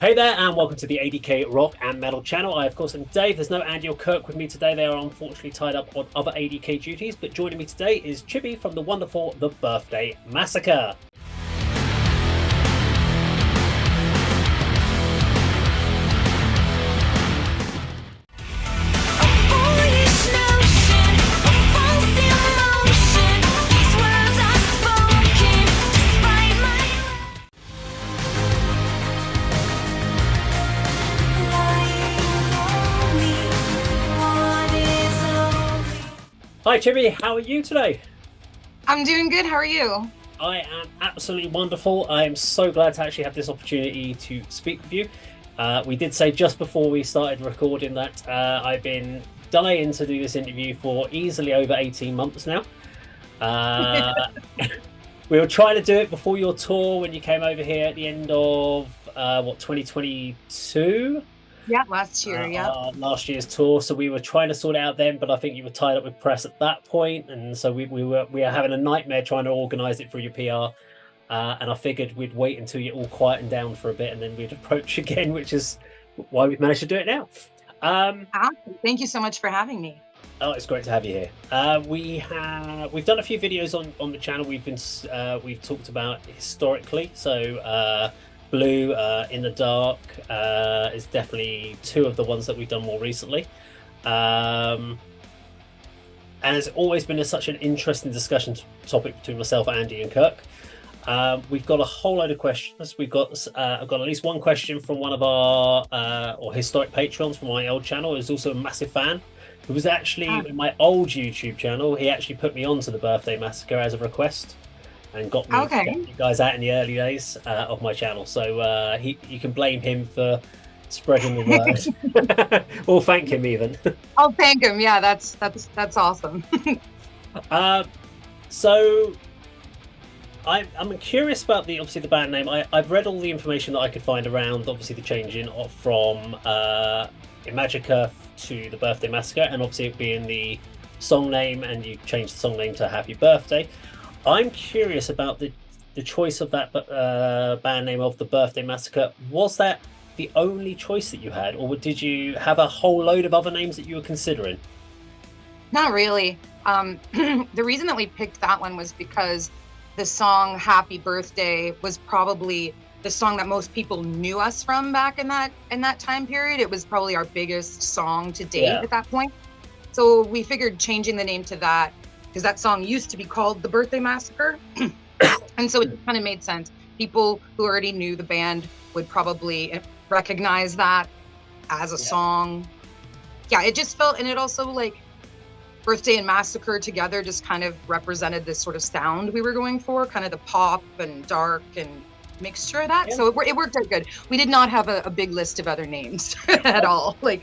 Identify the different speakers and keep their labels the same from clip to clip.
Speaker 1: Hey there, and welcome to the A.D.K Rock and Metal channel. I, of course, am Dave. There's no Andy or Kirk with me today. They are unfortunately tied up on other A.D.K duties, but joining me today is Chibi from the wonderful The Birthday Massacre. Hi Chibi, how are you today?
Speaker 2: I'm doing good. How are you?
Speaker 1: I am absolutely wonderful. I am so glad to actually have this opportunity to speak with you. We did say just before we started recording that I've been dying to do this interview for easily over 18 months now. We were trying to do it before your tour when you came over here at the end of 2022?
Speaker 2: Yeah, last year. Yeah.
Speaker 1: Last year's tour. So we were trying to sort it out then, but I think you were tied up with press at that point, and so we were having a nightmare trying to organise it through your PR. And I figured we'd wait until you all quietened down for a bit, and then we'd approach again, which is why we've managed to do it now.
Speaker 2: Awesome. Thank you so much for having me.
Speaker 1: Oh, it's great to have you here. We've done a few videos on the channel. We've talked about historically. So Blue, In the Dark is definitely two of the ones that we've done more recently. And it's always been such an interesting discussion topic between myself, Andy, and Kirk. We've got a whole load of questions. I've got at least one question from one of our or historic patrons from my old channel, who's also a massive fan. Who was actually in my old YouTube channel. He actually put me onto the Birthday Massacre as a request, and got me to get you guys out in the early days of my channel. So you can blame him for spreading the word, or thank him even.
Speaker 2: I'll thank him. Yeah, that's awesome.
Speaker 1: So I'm curious about obviously the band name. I've read all the information that I could find around obviously the changing from Massacre to the Birthday Massacre, and obviously it being the song name, and you changed the song name to Happy Birthday. I'm curious about the choice of that band name of the Birthday Massacre. Was that the only choice that you had, or did you have a whole load of other names that you were considering?
Speaker 2: Not really. The reason that we picked that one was because the song Happy Birthday was probably the song that most people knew us from back in that time period. It was probably our biggest song to date at that point. So we figured changing the name to that, because that song used to be called The Birthday Massacre. And so it kind of made sense. People who already knew the band would probably recognize that as a song. Yeah, it just felt, and it also like Birthday and Massacre together just kind of represented this sort of sound we were going for, kind of the pop and dark and mixture of that. So it worked out good. We did not have a big list of other names at all. Like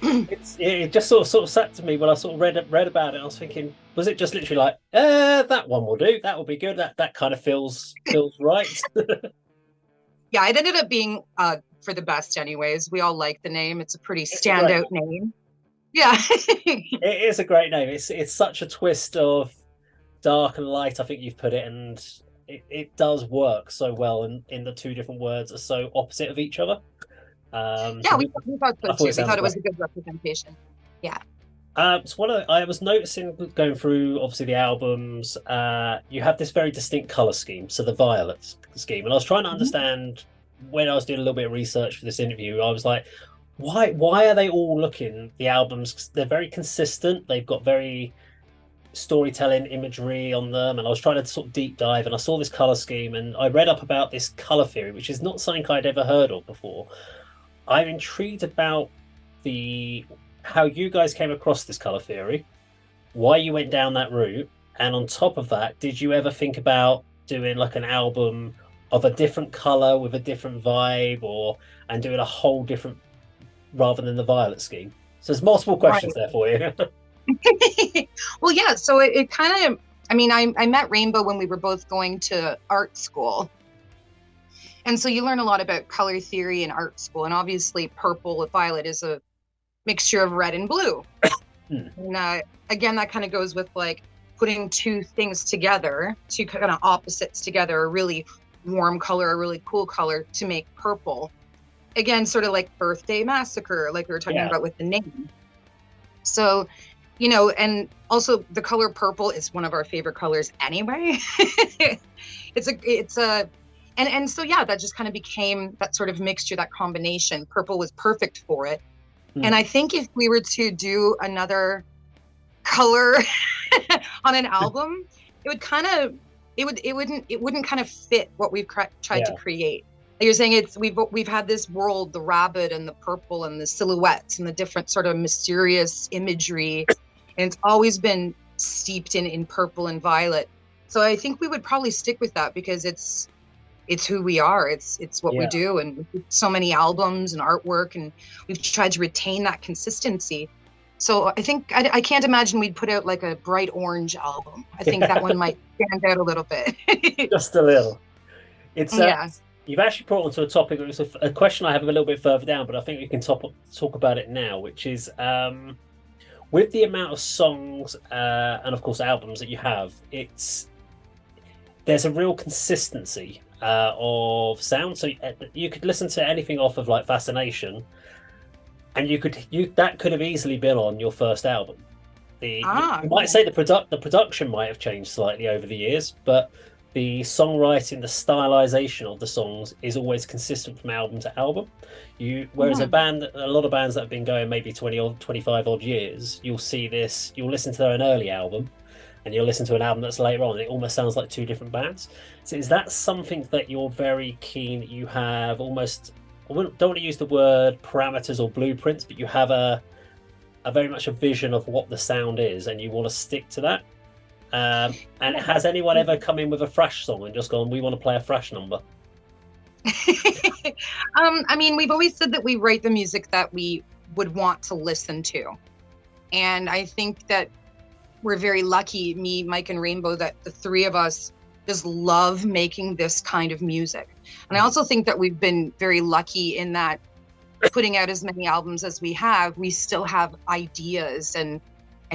Speaker 1: it just sort of sat to me when I sort of read about it. I was thinking, was it just literally like, that one will do, that will be good, that kind of feels right?
Speaker 2: Yeah, it ended up being for the best anyways. We all like the name. It's a pretty standout name. Yeah.
Speaker 1: It is a great name. It's such a twist of dark and light, I think you've put it, and it does work so well, in the two different words are so opposite of each other.
Speaker 2: Yeah, we thought so too. We thought it was a good representation. Yeah.
Speaker 1: So I was noticing going through obviously the albums, you have this very distinct color scheme, so the violet scheme, and I was trying to understand when I was doing a little bit of research for this interview. I was like, why are they all looking, the albums, they're very consistent, they've got very storytelling imagery on them, and I was trying to sort of deep dive, and I saw this color scheme, and I read up about this color theory, which is not something I'd ever heard of before. I'm intrigued about how you guys came across this color theory, why you went down that route, and on top of that, did you ever think about doing like an album of a different color with a different vibe, and doing a whole different rather than the violet scheme? So there's multiple questions there for you.
Speaker 2: Well, yeah, so it kind of, I mean, I met Rainbow when we were both going to art school. And so you learn a lot about color theory in art school. And obviously purple with violet is a mixture of red and blue. And again, that kind of goes with like putting two things together, two kind of opposites together, a really warm color, a really cool color to make purple. again, sort of like Birthday Massacre, like we were talking
Speaker 1: Yeah.
Speaker 2: about with the name. So, and also the color purple is one of our favorite colors anyway. And so yeah, that just kind of became that sort of mixture, that combination. Purple was perfect for it. And I think if we were to do another color on an album, it wouldn't kind of fit what we've tried to create. Like you're saying, we've had this world, the rabbit and the purple and the silhouettes and the different sort of mysterious imagery, and it's always been steeped in purple and violet. So I think we would probably stick with that because it's who we are. It's what we do, and so many albums and artwork, and we've tried to retain that consistency. So I think I can't imagine we'd put out like a bright orange album. I think that one might stand out a little bit.
Speaker 1: Just a little. It's you've actually brought onto a topic. It was a question I have a little bit further down, but I think we can talk about it now, which is with the amount of songs and of course albums that you have, there's a real consistency of sound. So you could listen to anything off of like Fascination, and that could have easily been on your first album. You might say the production might have changed slightly over the years, but the songwriting, the stylization of the songs is always consistent from album to album. Whereas a lot of bands that have been going maybe 20 or 25 odd years, you'll listen to an early album and you'll listen to an album that's later on. It almost sounds like two different bands. So is that something that you're very keen, you have almost, I don't want to use the word parameters or blueprints, but you have a very much a vision of what the sound is and you want to stick to that? And has anyone ever come in with a thrash song and just gone, we want to play a thrash number?
Speaker 2: I mean, we've always said that we write the music that we would want to listen to. And I think that we're very lucky, me, Mike, and Rainbow, that the three of us just love making this kind of music. And I also think that we've been very lucky in that putting out as many albums as we have, we still have ideas and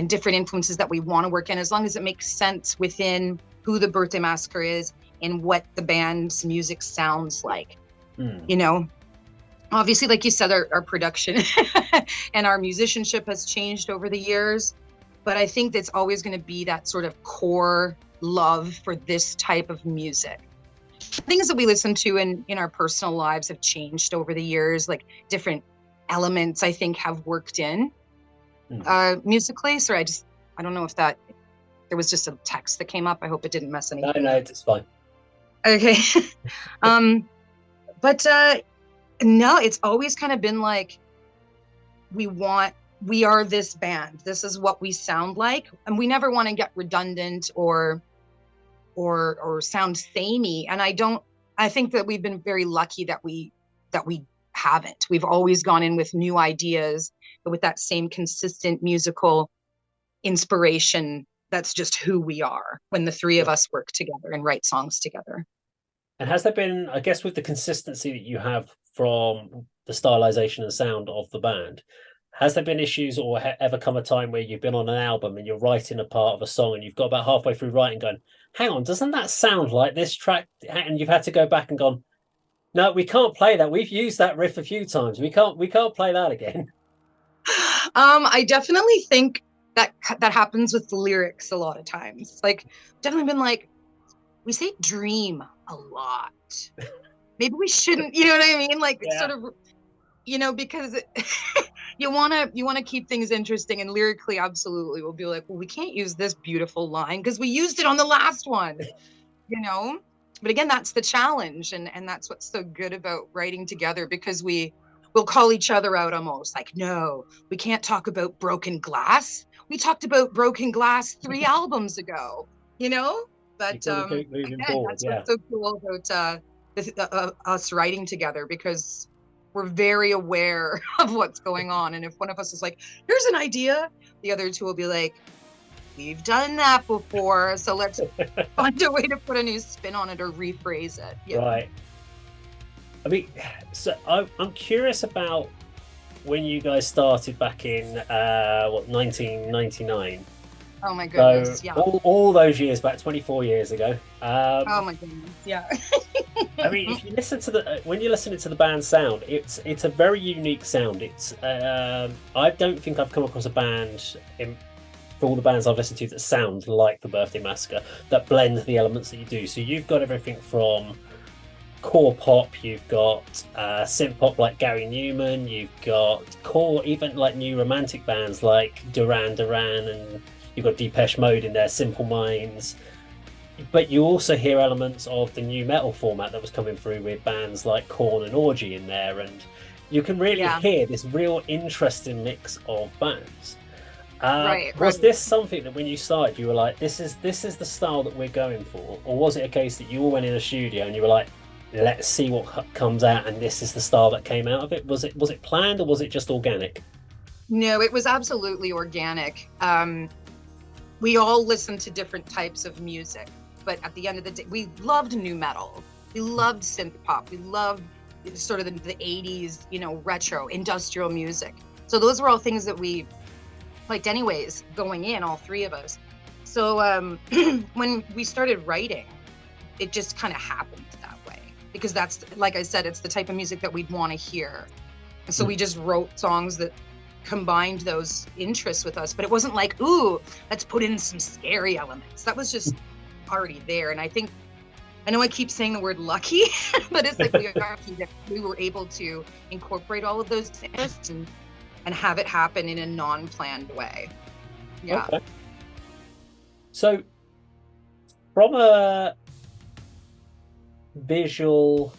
Speaker 2: different influences that we want to work in, as long as it makes sense within who the Birthday Massacre is and what the band's music sounds like. Obviously, like you said, our production and our musicianship has changed over the years, but I think that's always going to be that sort of core love for this type of music. Things that we listen to in our personal lives have changed over the years, like different elements I think have worked in musically. Sorry, I don't know if there was just a text that came up. I hope it didn't mess anything.
Speaker 1: No, it's fine.
Speaker 2: Okay. But no, it's always kind of been like, we are this band. This is what we sound like. And we never want to get redundant or sound samey. And I think that we've been very lucky that we haven't. We've always gone in with new ideas, but with that same consistent musical inspiration. That's just who we are when the three of us work together and write songs together.
Speaker 1: And has there been, I guess, with the consistency that you have from the stylization and sound of the band, has there been issues or ever come a time where you've been on an album and you're writing a part of a song and you've got about halfway through writing going, hang on, doesn't that sound like this track? And you've had to go back and gone, no, we can't play that. We've used that riff a few times. We can't play that again.
Speaker 2: I definitely think that happens with the lyrics a lot of times. Like, definitely been like, we say dream a lot. Maybe we shouldn't, you know what I mean? Like, sort of, because you want to keep things interesting, and lyrically, absolutely, we'll be like, well, we can't use this beautiful line because we used it on the last one, But again, that's the challenge, and that's what's so good about writing together, because we'll call each other out almost like, no, we can't talk about broken glass. We talked about broken glass 3 albums ago, But again, that's what's so cool about us writing together, because we're very aware of what's going on. And if one of us is like, here's an idea, the other two will be like, we've done that before, so let's find a way to put a new spin on it or rephrase it. Yeah.
Speaker 1: Right. I mean, so I'm curious about when you guys started back in 1999.
Speaker 2: Oh my
Speaker 1: So
Speaker 2: goodness. Yeah.
Speaker 1: all those years back, 24 years ago.
Speaker 2: Oh my goodness. Yeah.
Speaker 1: I mean, if you listen to the when you're listening to the band's sound, it's a very unique sound. It's I don't think I've come across a band for all the bands I've listened to that sound like the Birthday Massacre, that blend the elements that you do. So you've got everything from core pop, you've got synth pop like Gary Newman, you've got core, even like new romantic bands like Duran Duran, and you've got Depeche Mode in there, Simple Minds. But you also hear elements of the new metal format that was coming through with bands like Korn and Orgy in there, and you can really
Speaker 2: Yeah.
Speaker 1: hear this real interesting mix of bands.
Speaker 2: Right.
Speaker 1: Was
Speaker 2: Right.
Speaker 1: this something that when you started you were like, this is the style that we're going for, or was it a case that you all went in a studio and you were like, let's see what comes out, and this is the style that came out of it? Was it planned, or was it just organic?
Speaker 2: No, it was absolutely organic. We all listened to different types of music, but at the end of the day, we loved new metal. We loved synth pop. We loved sort of the 80s, retro industrial music. So those were all things that we liked anyways, going in, all three of us. So when we started writing, it just kind of happened that way, because that's, like I said, it's the type of music that we'd want to hear. And so we just wrote songs that combined those interests with us, but it wasn't like, ooh, let's put in some scary elements. That was just already there. And I know I keep saying the word lucky, but it's like we are lucky that we were able to incorporate all of those interests and have it happen in a non-planned way. Yeah.
Speaker 1: Okay. So from a visual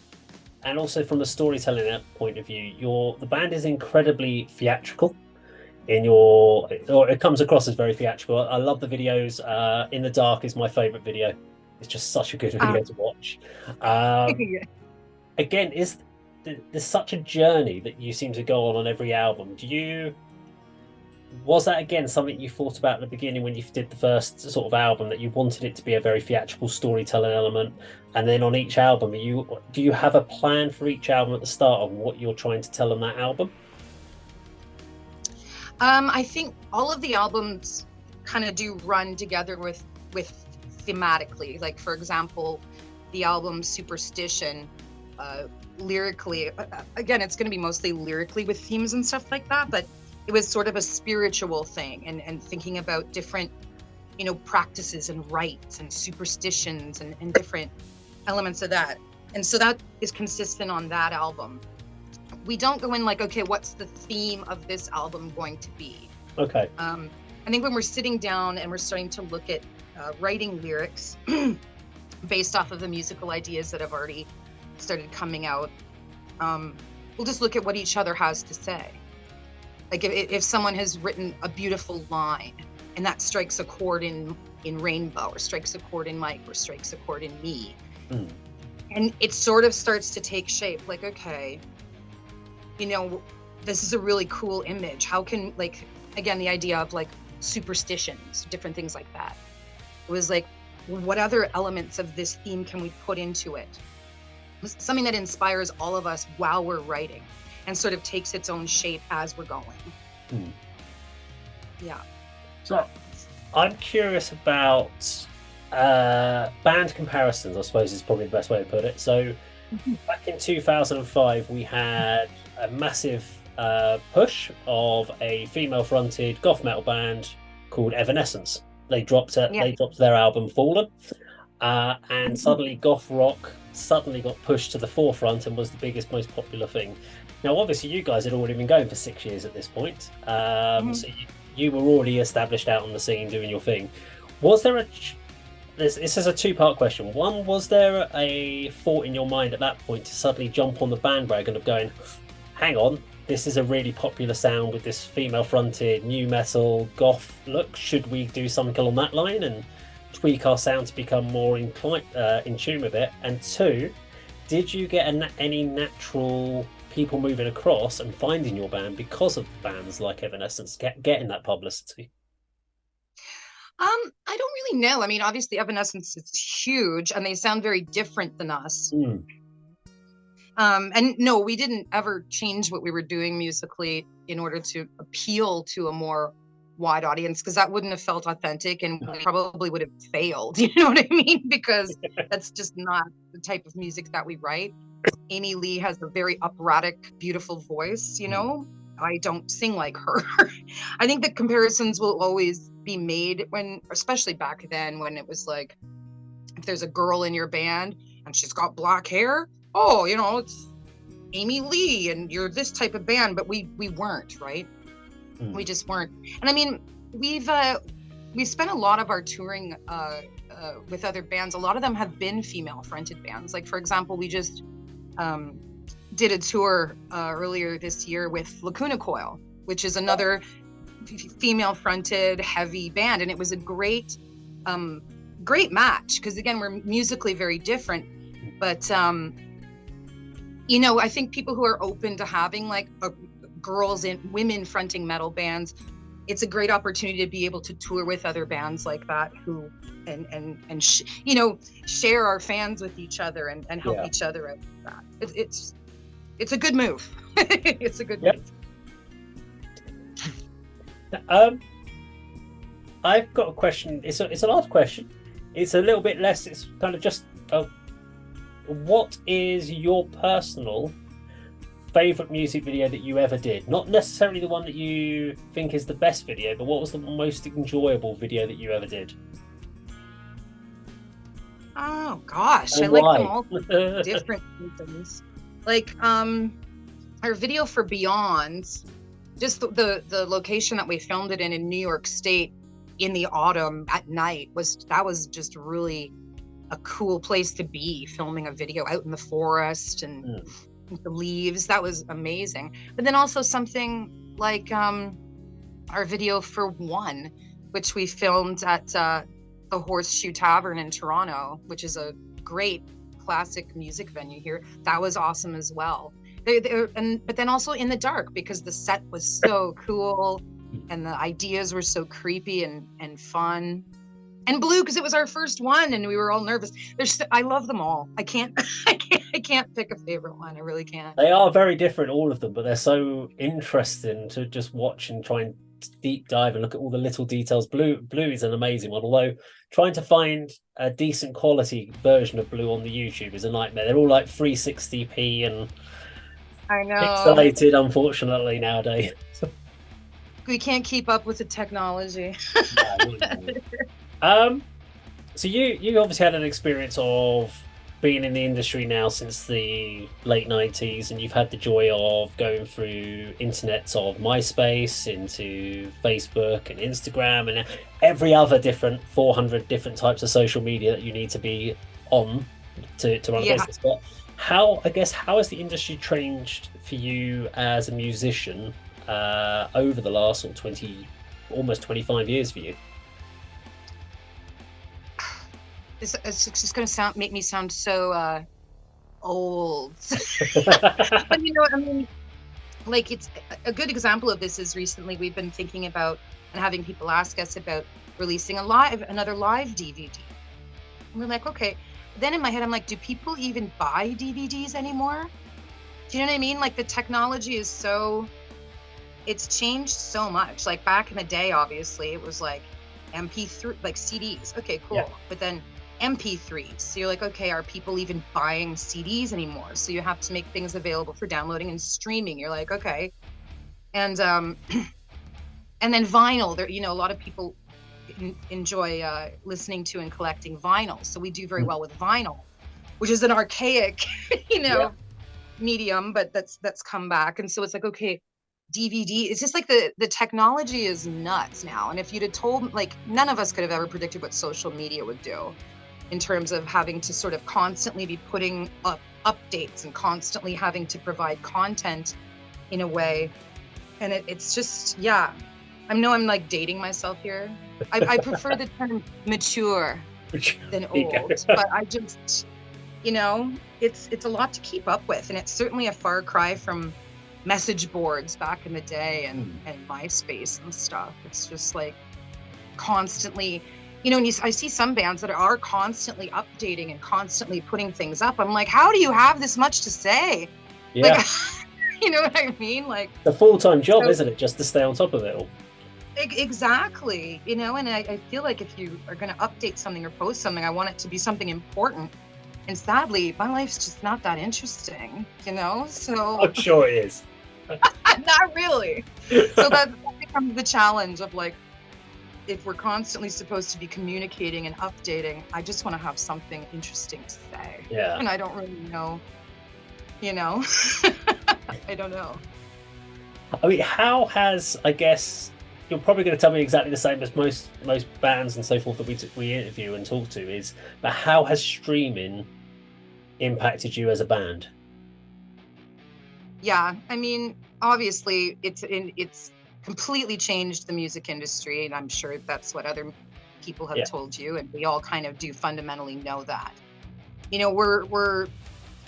Speaker 1: and also from a storytelling point of view, the band is incredibly theatrical or it comes across as very theatrical. I love the videos. In the Dark is my favorite video. It's just such a good video to watch.
Speaker 2: Yeah.
Speaker 1: Again, there's such a journey that you seem to go on every album. Was that again something you thought about at the beginning when you did the first sort of album, that you wanted it to be a very theatrical storytelling element, and then on each album, do you have a plan for each album at the start of what you're trying to tell on that album?
Speaker 2: I think all of the albums kind of do run together with thematically. Like, for example, the album Superstition, lyrically, again, it's going to be mostly lyrically with themes and stuff like that, but it was sort of a spiritual thing, and thinking about different, practices and rites and superstitions and different elements of that. And so that is consistent on that album. We don't go in like, okay, what's the theme of this album going to be?
Speaker 1: Okay.
Speaker 2: I think when we're sitting down and we're starting to look at writing lyrics based off of the musical ideas that have already started coming out, we'll just look at what each other has to say. Like if someone has written a beautiful line and that strikes a chord in Rainbow, or strikes a chord in Mike, or strikes a chord in me, and it sort of starts to take shape. Like, okay, this is a really cool image. How can, like, again, the idea of like superstitions, different things like that. It was like, what other elements of this theme can we put into it? Something that inspires all of us while we're writing, and sort of takes its own shape as we're going. Yeah.
Speaker 1: So I'm curious about band comparisons, I suppose is probably the best way to put it. So back in 2005, we had a massive push of a female-fronted goth metal band called Evanescence. They dropped their album Fallen, and suddenly goth rock suddenly got pushed to the forefront and was the biggest, most popular thing. Now, obviously, you guys had already been going for 6 years at this point, so you were already established out on the scene doing your thing. Was there this is a two-part question. One, was there a thought in your mind at that point to suddenly jump on the bandwagon of going, hang on, this is a really popular sound with this female-fronted new metal goth look. Should we do something along that line and tweak our sound to become more in tune with it? And two, did you get any natural people moving across and finding your band because of bands like Evanescence getting that publicity?
Speaker 2: I don't really know. I mean, obviously Evanescence is huge and they sound very different than us. And no, we didn't ever change what we were doing musically in order to appeal to a more wide audience, because that wouldn't have felt authentic and we probably would have failed. You know what I mean? Because that's just not the type of music that we write. Amy Lee has a very operatic, beautiful voice, you know. I don't sing like her. I think the comparisons will always be made when, especially back then, when it was like, if there's a girl in your band and she's got black hair, oh, you know, it's Amy Lee and you're this type of band, but we weren't, right? We just weren't. And I mean, we've spent a lot of our touring with other bands. A lot of them have been female fronted bands. Like, for example, we just did a tour earlier this year with Lacuna Coil, which is another female fronted heavy band. And it was a great match, because again, we're musically very different, but you know, I think people who are open to having like girls and women fronting metal bands, it's a great opportunity to be able to tour with other bands like that who you know, share our fans with each other and help each other out with that. It's a good move. It's a good move.
Speaker 1: I've got a question. It's a last question. It's a little bit less. It's kind of just what is your personal favorite music video that you ever did? Not necessarily the one that you think is the best video, but what was the most enjoyable video that you ever did?
Speaker 2: Oh gosh,
Speaker 1: and
Speaker 2: I
Speaker 1: why?
Speaker 2: like them all different things. Like our video for Beyond, just the location that we filmed it in New York State in the autumn at night was just really a cool place to be, filming a video out in the forest and the leaves. That was amazing. But then also something like our video for One, which we filmed at the Horseshoe Tavern in Toronto, which is a great classic music venue here. That was awesome as well. But then also in the dark, because the set was so cool and the ideas were so creepy and fun. And blue, because it was our first one and we were all nervous. I love them all. I can't pick a favorite one. I really can't.
Speaker 1: They are very different, all of them, but they're so interesting to just watch and try and deep dive and look at all the little details. Blue is an amazing one, although trying to find a decent quality version of Blue on the YouTube is a nightmare. They're all like 360p and
Speaker 2: I know
Speaker 1: pixelated, unfortunately, nowadays.
Speaker 2: We can't keep up with the technology.
Speaker 1: So you obviously had an experience of being in the industry now since the late 90s, and you've had the joy of going through internets of MySpace into Facebook and Instagram and every other different 400 different types of social media that you need to be on to run a business. But how has the industry changed for you as a musician over the last almost 25 years for you?
Speaker 2: It's just going to make me sound so old. But you know what I mean? Like, it's a good example of this is recently we've been thinking about and having people ask us about releasing another live DVD. And we're like, okay. Then in my head, I'm like, do people even buy DVDs anymore? Do you know what I mean? Like, the technology is it's changed so much. Like, back in the day, obviously, it was like MP3, like CDs. Okay, cool. Yeah. But then MP3s. So you're like, okay, are people even buying CDs anymore? So you have to make things available for downloading and streaming. You're like, okay. And then vinyl. There, you know, a lot of people enjoy listening to and collecting vinyl. So we do very well with vinyl, which is an archaic, medium, but that's come back. And so it's like, okay, DVD, it's just like the technology is nuts now. And if you'd have told, like, none of us could have ever predicted what social media would do in terms of having to sort of constantly be putting up updates and constantly having to provide content in a way. And it's just, I know I'm like dating myself here. I prefer the term mature than old, but I just, you know, it's a lot to keep up with. And it's certainly a far cry from message boards back in the day and MySpace and stuff. It's just like constantly, you know, and I see some bands that are constantly updating and constantly putting things up. I'm like, how do you have this much to say?
Speaker 1: Yeah.
Speaker 2: Like, you know what I mean? Like,
Speaker 1: it's a full-time job, isn't it? Just to stay on top of it all.
Speaker 2: Exactly. And I feel like if you are going to update something or post something, I want it to be something important. And sadly, my life's just not that interesting. So
Speaker 1: I'm sure it is.
Speaker 2: not really. So that becomes the challenge of like, if we're constantly supposed to be communicating and updating, I just want to have something interesting to say.
Speaker 1: Yeah.
Speaker 2: And I don't really know, you know, I don't know.
Speaker 1: I mean, how has, I guess, you're probably going to tell me exactly the same as most bands and so forth that we interview and talk to is, but how has streaming impacted you as a band?
Speaker 2: Yeah, I mean, obviously, it's completely changed the music industry, and I'm sure that's what other people have
Speaker 1: Yeah.
Speaker 2: told you, and we all kind of do fundamentally know that. We're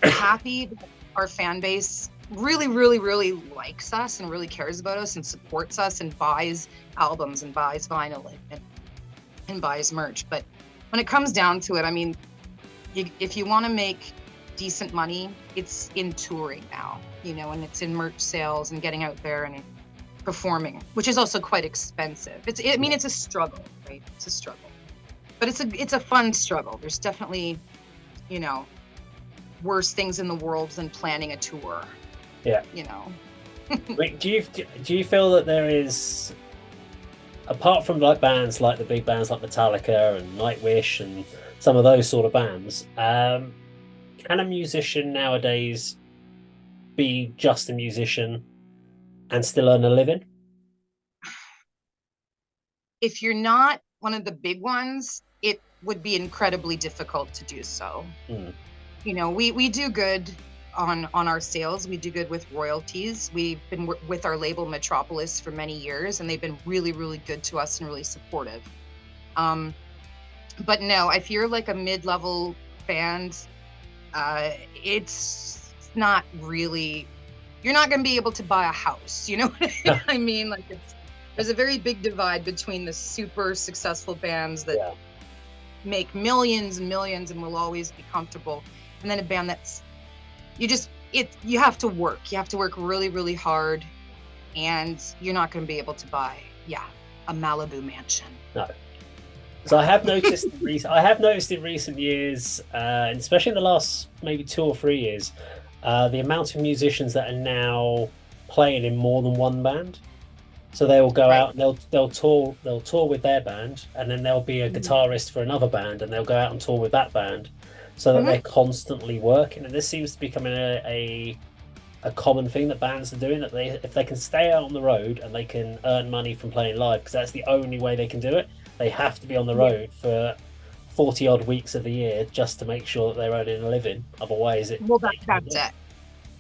Speaker 2: happy that our fan base really, really, really likes us and really cares about us and supports us and buys albums and buys vinyl and buys merch. But when it comes down to it, I mean, if you want to make decent money, it's in touring now, and it's in merch sales and getting out there and performing, which is also quite expensive. It's a struggle, right? It's a struggle, but it's a fun struggle. There's definitely, you know, worse things in the world than planning a tour.
Speaker 1: Yeah. Wait, do you feel that there is, apart from like bands like the big bands like Metallica and Nightwish and some of those sort of bands, can a musician nowadays be just a musician and still earn a living?
Speaker 2: If you're not one of the big ones, it would be incredibly difficult to do so.
Speaker 1: Mm.
Speaker 2: We do good on our sales. We do good with royalties. We've been with our label Metropolis for many years, and they've been really, really good to us and really supportive. But no, if you're like a mid-level band, it's not really. You're not going to be able to buy a house. You know what I mean? Like there's a very big divide between the super successful bands that make millions and millions and will always be comfortable, and then a band that's you have to work. You have to work really, really hard, and you're not going to be able to buy a Malibu mansion.
Speaker 1: No. So I have noticed in recent years, and especially in the last maybe 2 or 3 years, the amount of musicians that are now playing in more than one band. So they will go out and they'll tour with their band, and then there'll be a guitarist for another band, and they'll go out and tour with that band, so that they're constantly working. And this seems to be becoming a common thing that bands are doing. That if they can stay out on the road and they can earn money from playing live, because that's the only way they can do it. They have to be on the road for 40 odd weeks of the year just to make sure that they're earning a living. Otherwise,
Speaker 2: that's it.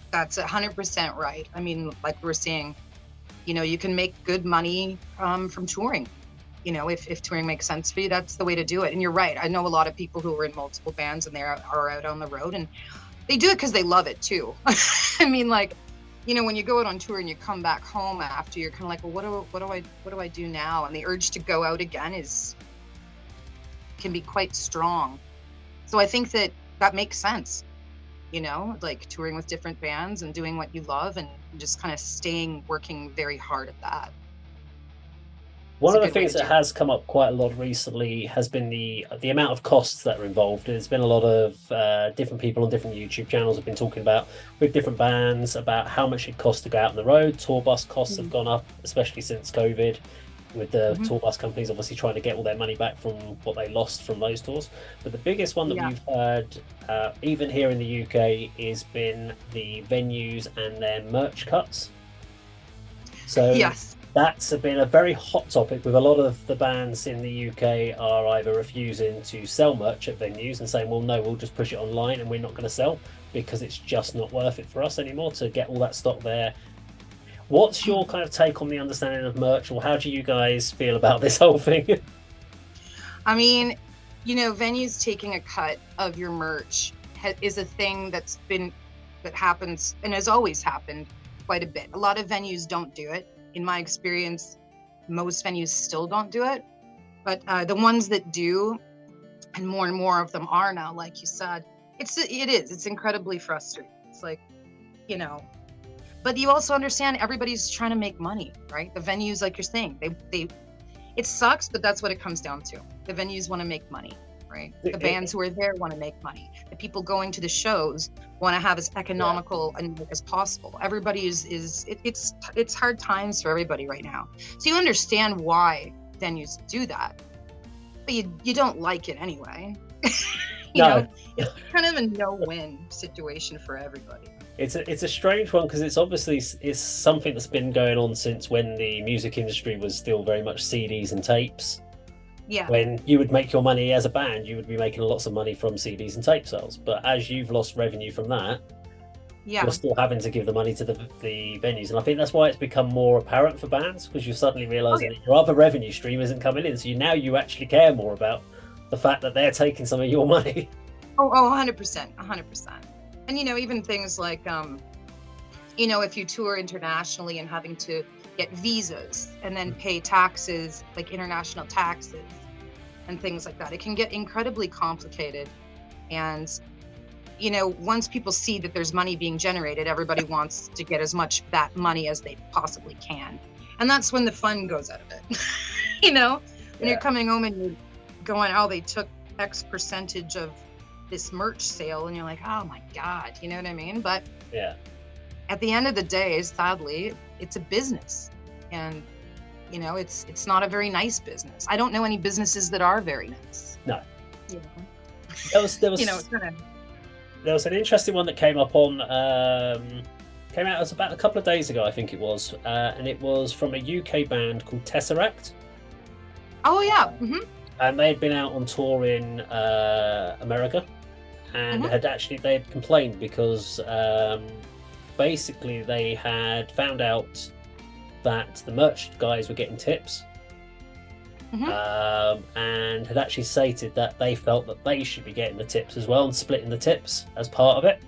Speaker 2: That's 100% right. I mean, like we're saying, you can make good money from touring. If touring makes sense for you, that's the way to do it. And you're right. I know a lot of people who are in multiple bands and they are out on the road, and they do it because they love it too. I mean, like, when you go out on tour and you come back home after, you're kind of like, well, what do I do now? And the urge to go out again can be quite strong. So I think that makes sense. Like touring with different bands and doing what you love and just kind of working very hard at that.
Speaker 1: One of the things that has come up quite a lot recently has been the amount of costs that are involved. There's been a lot of different people on different YouTube channels have been talking about with different bands about how much it costs to go out on the road. Tour bus costs have gone up, especially since COVID, with the tour bus companies obviously trying to get all their money back from what they lost from those tours. But the biggest one that we've heard, even here in the UK, has been the venues and their merch cuts. So that's been a very hot topic with a lot of the bands in the UK are either refusing to sell merch at venues and saying, well, no, we'll just push it online and we're not going to sell because it's just not worth it for us anymore to get all that stock there. What's your kind of take on the understanding of merch, or how do you guys feel about this whole thing?
Speaker 2: I mean, venues taking a cut of your merch is a thing that happens and has always happened quite a bit. A lot of venues don't do it. In my experience, most venues still don't do it. But the ones that do, and more of them are now, like you said, it's incredibly frustrating. It's like, but you also understand everybody's trying to make money, right? The venues, like you're saying, they it sucks, but that's what it comes down to. The venues want to make money, right? The bands who are there want to make money. The people going to the shows want to have as economical and as possible. Everybody it's hard times for everybody right now. So you understand why venues do that, but you don't like it anyway. you know, it's kind of a no-win situation for everybody.
Speaker 1: It's a strange one because it's something that's been going on since when the music industry was still very much CDs and tapes.
Speaker 2: Yeah.
Speaker 1: When you would make your money as a band, you would be making lots of money from CDs and tape sales. But as you've lost revenue from that, you're still having to give the money to the venues. And I think that's why it's become more apparent for bands, because you're suddenly realizing that your other revenue stream isn't coming in. So you actually care more about the fact that they're taking some of your money.
Speaker 2: Oh, 100%. And, even things like, if you tour internationally and having to get visas and then pay taxes, like international taxes and things like that, it can get incredibly complicated. And, once people see that there's money being generated, everybody wants to get as much of that money as they possibly can. And that's when the fun goes out of it. When you're coming home and you're going, oh, they took X percentage of this merch sale, and you're like, oh my God, you know what I mean? But at the end of the day, sadly, it's a business, and it's not a very nice business. I don't know any businesses that are very nice.
Speaker 1: No. There was there was an interesting one that came up on came out, it was about a couple of days ago, I think it was, and it was from a UK band called Tesseract.
Speaker 2: Oh yeah.
Speaker 1: And they had been out on tour in America, and they had complained because basically they had found out that the merch guys were getting tips, and had actually stated that they felt that they should be getting the tips as well and splitting the tips as part of it.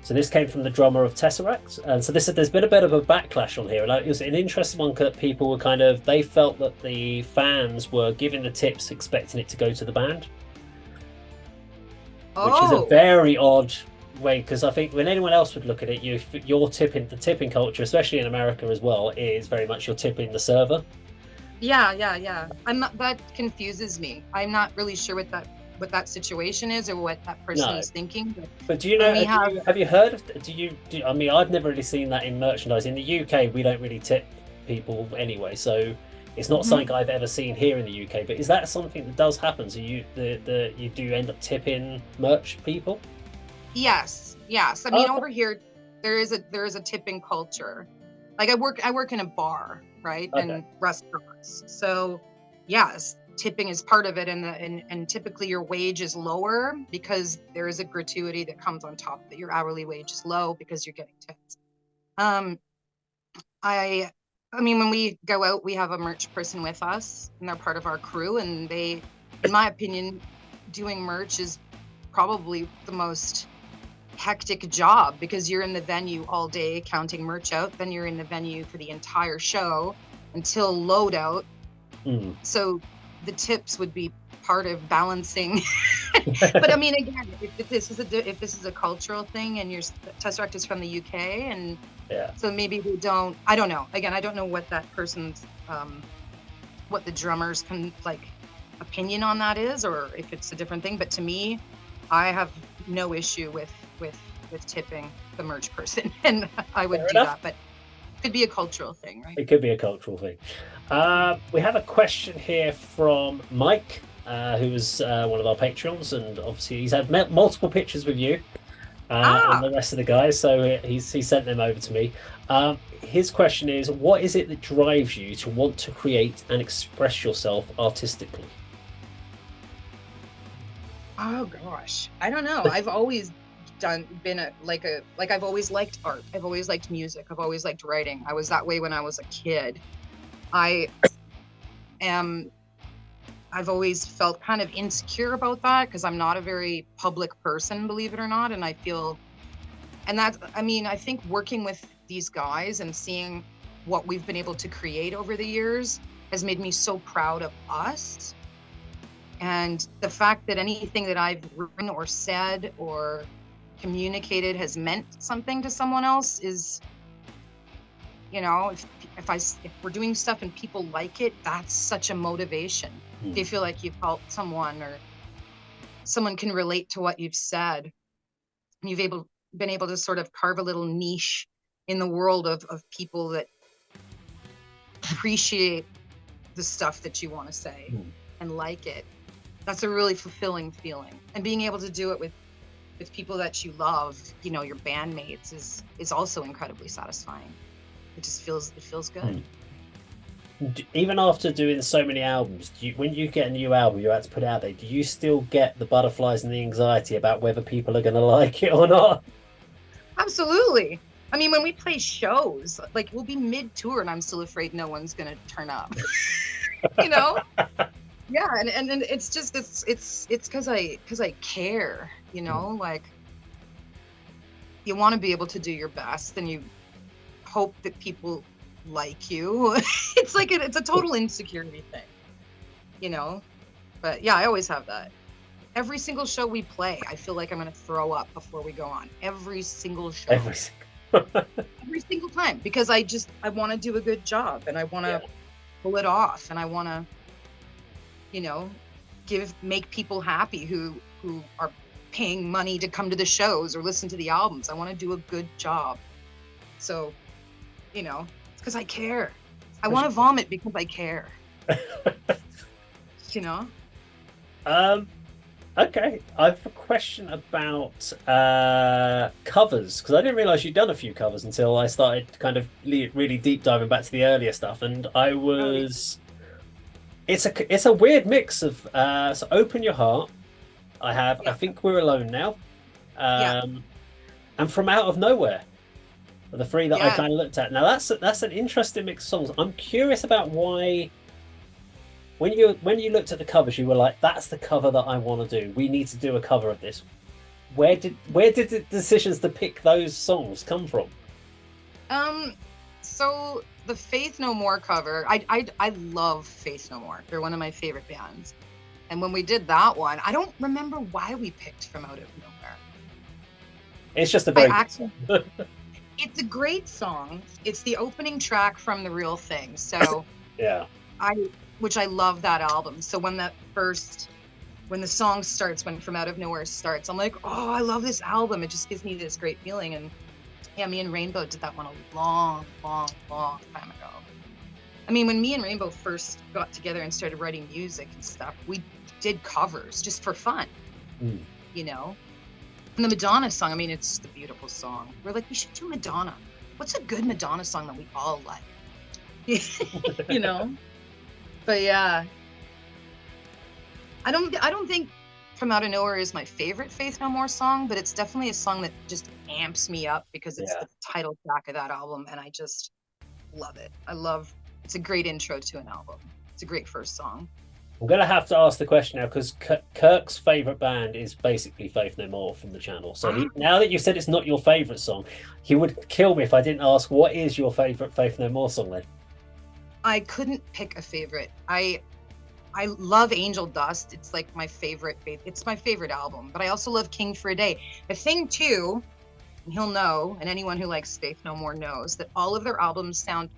Speaker 1: So this came from the drummer of Tesseract, and so there's been a bit of a backlash on here, and it was an interesting one that people were they felt that the fans were giving the tips expecting it to go to the band, which is a very odd way, because I think when anyone else would look at it, you're tipping, the tipping culture, especially in America as well, is very much you're tipping the server.
Speaker 2: Yeah. That confuses me. I'm not really sure what that situation is or what that person is thinking.
Speaker 1: But do you know? Have you heard of? I mean, I've never really seen that in merchandise. In the UK, we don't really tip people anyway, so it's not something I've ever seen here in the UK. But is that something that does happen? So you do end up tipping merch people?
Speaker 2: Yes. I mean, over here, there is a tipping culture. Like I work in a bar, right, and restaurants. So yes, tipping is part of it, and typically your wage is lower because there is a gratuity that comes on top that your hourly wage is low because you're getting tips. I mean, when we go out, we have a merch person with us, and they're part of our crew, and they, in my opinion, doing merch is probably the most hectic job, because you're in the venue all day counting merch out, then you're in the venue for the entire show until loadout. So the tips would be part of balancing. But I mean, again, if this is a cultural thing, and your Tesseract is from the UK, and so maybe we don't. I don't know. Again, I don't know what that person's, what the drummer's opinion on that is, or if it's a different thing. But to me, I have no issue with tipping the merch person, and I would do that. But it could be a cultural thing, right?
Speaker 1: It could be a cultural thing. We have a question here from Mike, who is one of our Patreons, and obviously he's had multiple pictures with you and the rest of the guys, so he sent them over to me. His question is, what is it that drives you to want to create and express yourself artistically?
Speaker 2: Oh gosh, I don't know. I've always I've always liked art. I've always liked music. I've always liked writing. I was that way when I was a kid. I've always felt kind of insecure about that because I'm not a very public person, believe it or not. And I think working with these guys and seeing what we've been able to create over the years has made me so proud of us. And the fact that anything that I've written or said or communicated has meant something to someone else is You know, if we're doing stuff and people like it, that's such a motivation. If you feel like you've helped someone or someone can relate to what you've said, and been able to sort of carve a little niche in the world of people that appreciate the stuff that you want to say and like it. That's a really fulfilling feeling. And being able to do it with people that you love, you know, your bandmates, is also incredibly satisfying. It feels good.
Speaker 1: Even after doing so many albums, when you get a new album, you're about to put it out there, do you still get the butterflies and the anxiety about whether people are going to like it or not?
Speaker 2: Absolutely. I mean, when we play shows, like we'll be mid-tour and I'm still afraid no one's going to turn up. You know? Yeah, and it's just it's because I care, you know, like you want to be able to do your best and you hope that people like you. It's like it's a total insecurity thing, you know. But yeah, I always have that. Every single show we play, I feel like I'm gonna throw up before we go on. Every single show. Every single time, because I want to do a good job and I want to pull it off and I want to, you know, make people happy who are paying money to come to the shows or listen to the albums. I want to do a good job. So, you know, it's because I care. I want to vomit because I care. You know?
Speaker 1: Okay. I have a question about covers, because I didn't realize you'd done a few covers until I started kind of really deep diving back to the earlier stuff, and I was. It's a weird mix of so Open Your Heart. I think We're Alone Now, and From Out of Nowhere. The three that I kind of looked at. Now that's an interesting mix of songs. I'm curious about why. When you looked at the covers, you were like, "That's the cover that I want to do. We need to do a cover of this." Where did the decisions to pick those songs come from?
Speaker 2: So the Faith No More cover, I love Faith No More. They're one of my favorite bands. And when we did that one, I don't remember why we picked From Out of Nowhere.
Speaker 1: It's just a very good song.
Speaker 2: It's a great song. It's the opening track from The Real Thing. So
Speaker 1: yeah.
Speaker 2: Which I love that album. So when the song starts, when From Out of Nowhere starts, I'm like, oh, I love this album. It just gives me this great feeling. And yeah, me and Rainbow did that one a long time ago. I mean, when me and Rainbow first got together and started writing music and stuff, we did covers just for fun, you know? And the Madonna song, I mean, it's just a beautiful song. We're like, we should do Madonna. What's a good Madonna song that we all like? You know? But yeah, I don't think From Out of Nowhere is my favorite Faith No More song, but it's definitely a song that just amps me up because it's the title track of that album, and I just love it. It's a great intro to an album. It's a great first song.
Speaker 1: I'm going to have to ask the question now, because Kirk's favourite band is basically Faith No More from the channel. So now that you said it's not your favourite song, he would kill me if I didn't ask, what is your favourite Faith No More song then?
Speaker 2: I couldn't pick a favorite. I love Angel Dust. It's like my favorite. It's my favorite album. But I also love King for a Day. The thing too, and he'll know, and anyone who likes Faith No More knows, that all of their albums sound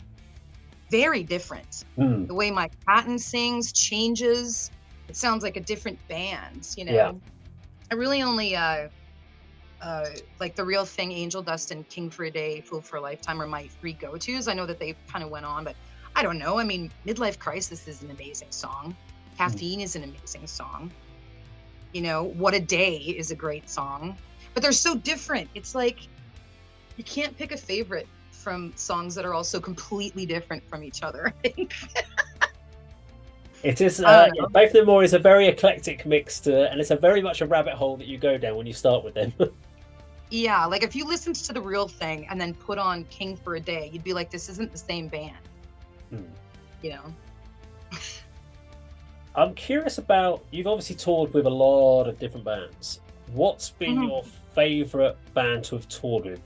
Speaker 2: very different. The way Mike Patton sings changes. It sounds like a different band, you know? Yeah. I really only like The Real Thing, Angel Dust, and King for a Day, Fool for a Lifetime are my three go-tos. I know that they kind of went on, but I don't know. I mean, Midlife Crisis is an amazing song. Caffeine is an amazing song. You know, What a Day is a great song. But they're so different. It's like you can't pick a favorite from songs that are also completely different from each other, I think.
Speaker 1: It is, Faith No More is a very eclectic mix, and it's a very much a rabbit hole that you go down when you start with them.
Speaker 2: Yeah, like if you listened to The Real Thing and then put on King for a Day, you'd be like, this isn't the same band. You know?
Speaker 1: I'm curious about, you've obviously toured with a lot of different bands. What's been your favourite band to have toured with?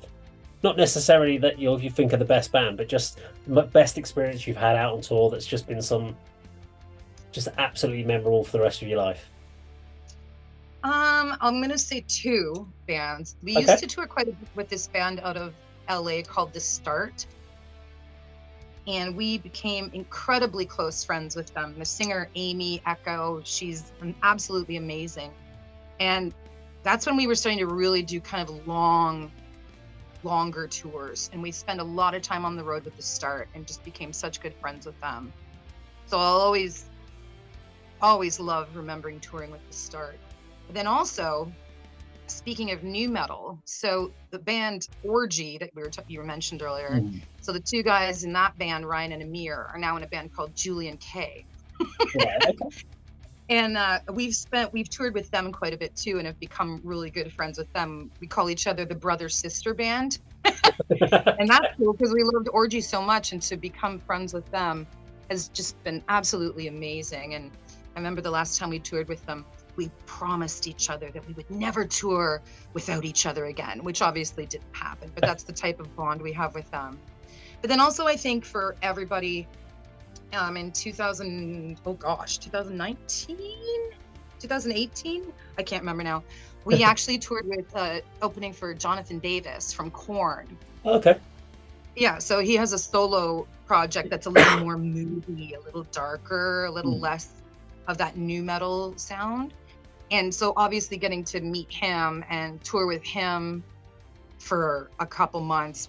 Speaker 1: Not necessarily that you think of the best band, but just the best experience you've had out on tour that's just been just absolutely memorable for the rest of your life.
Speaker 2: I'm gonna say two bands. We used to tour quite a bit with this band out of LA called The Start. and we became incredibly close friends with them. The singer Amy Echo, she's absolutely amazing. And that's when we were starting to really do kind of longer tours. And we spent a lot of time on the road with The Start and just became such good friends with them. So I'll always love remembering touring with The Start. But then also, speaking of new metal, so the band Orgy that you mentioned earlier, so the two guys in that band, Ryan and Amir, are now in a band called Julian K.
Speaker 1: Yeah, okay.
Speaker 2: And we've toured with them quite a bit too, and have become really good friends with them. We call each other the brother sister band. And that's cool because we loved Orgy so much, and to become friends with them has just been absolutely amazing. And I remember the last time we toured with them, we promised each other that we would never tour without each other again, which obviously didn't happen, but that's the type of bond we have with them. But then also I think for everybody in 2019, 2018, I can't remember now, we actually toured with opening for Jonathan Davis from Korn.
Speaker 1: Okay.
Speaker 2: Yeah, so he has a solo project that's a little more moody, a little darker, a little less of that new metal sound. And so obviously getting to meet him and tour with him for a couple months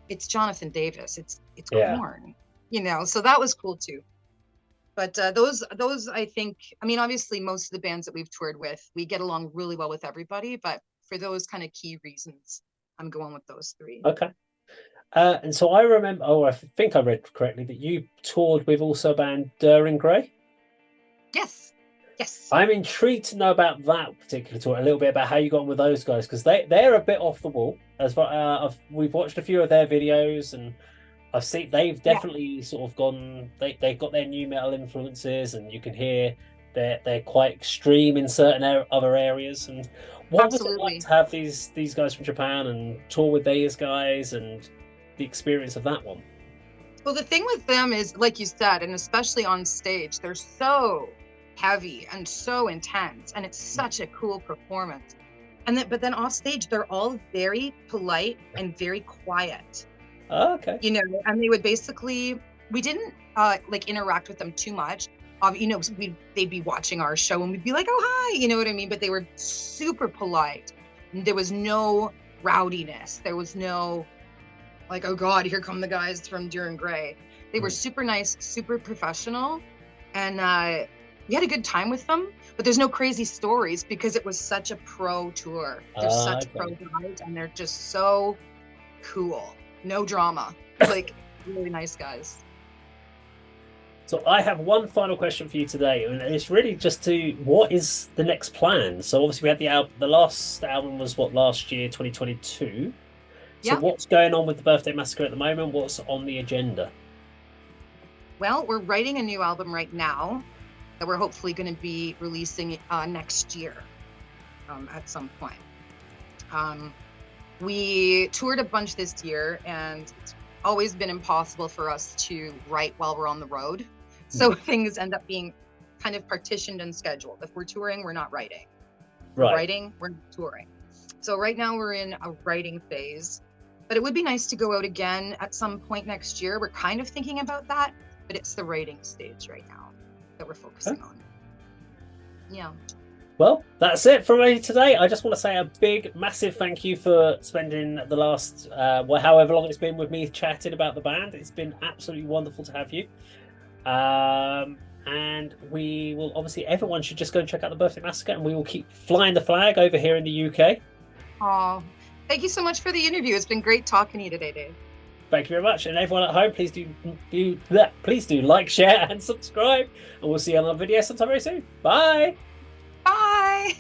Speaker 2: it's Jonathan Davis, it's Korn, so that was cool too. But those I think, I mean, obviously most of the bands that we've toured with, we get along really well with everybody, but for those kind of key reasons, I'm going with those three.
Speaker 1: Okay. And so I remember, I think I read correctly that you toured with also a band During Grey.
Speaker 2: Yes.
Speaker 1: I'm intrigued to know about that particular tour, a little bit about how you got on with those guys, because they're a bit off the wall. As far we've watched a few of their videos, and I've seen they've definitely sort of gone. They've got their new metal influences, and you can hear they're quite extreme in certain other areas. And what was it like to have these guys from Japan and tour with these guys, and the experience of that one?
Speaker 2: Well, the thing with them is, like you said, and especially on stage, they're so heavy and so intense, and it's such a cool performance. But then off stage, they're all very polite and very quiet.
Speaker 1: Oh, okay.
Speaker 2: And they would basically, we didn't like interact with them too much. They'd be watching our show and we'd be like, oh, hi, you know what I mean? But they were super polite. There was no rowdiness. There was no like, oh God, here come the guys from During Grey. They were super nice, super professional. And we had a good time with them, but there's no crazy stories because it was such a pro tour. They're such pro guys, and they're just so cool. No drama. Like, really nice guys.
Speaker 1: So I have one final question for you today, and it's really just what is the next plan? So obviously we had the album. The last album was last year, 2022. So what's going on with the Birthday Massacre at the moment? What's on the agenda?
Speaker 2: Well, we're writing a new album right now that we're hopefully going to be releasing next year at some point. We toured a bunch this year, and it's always been impossible for us to write while we're on the road. So things end up being kind of partitioned and scheduled. If we're touring, we're not writing. If we're writing, we're not touring. So right now we're in a writing phase, but it would be nice to go out again at some point next year. We're kind of thinking about that, but it's the writing stage right now that we're focusing on. Yeah. Well,
Speaker 1: that's it from me today. I just want to say a big, massive thank you for spending the last, however long it's been with me chatting about the band. It's been absolutely wonderful to have you. And we will obviously, everyone should just go and check out the Birthday Massacre, and we will keep flying the flag over here in the UK.
Speaker 2: Oh, thank you so much for the interview. It's been great talking to you today, Dave.
Speaker 1: Thank you very much. And everyone at home, please do like, share, and subscribe. And we'll see you on another video sometime very soon. Bye.
Speaker 2: Bye.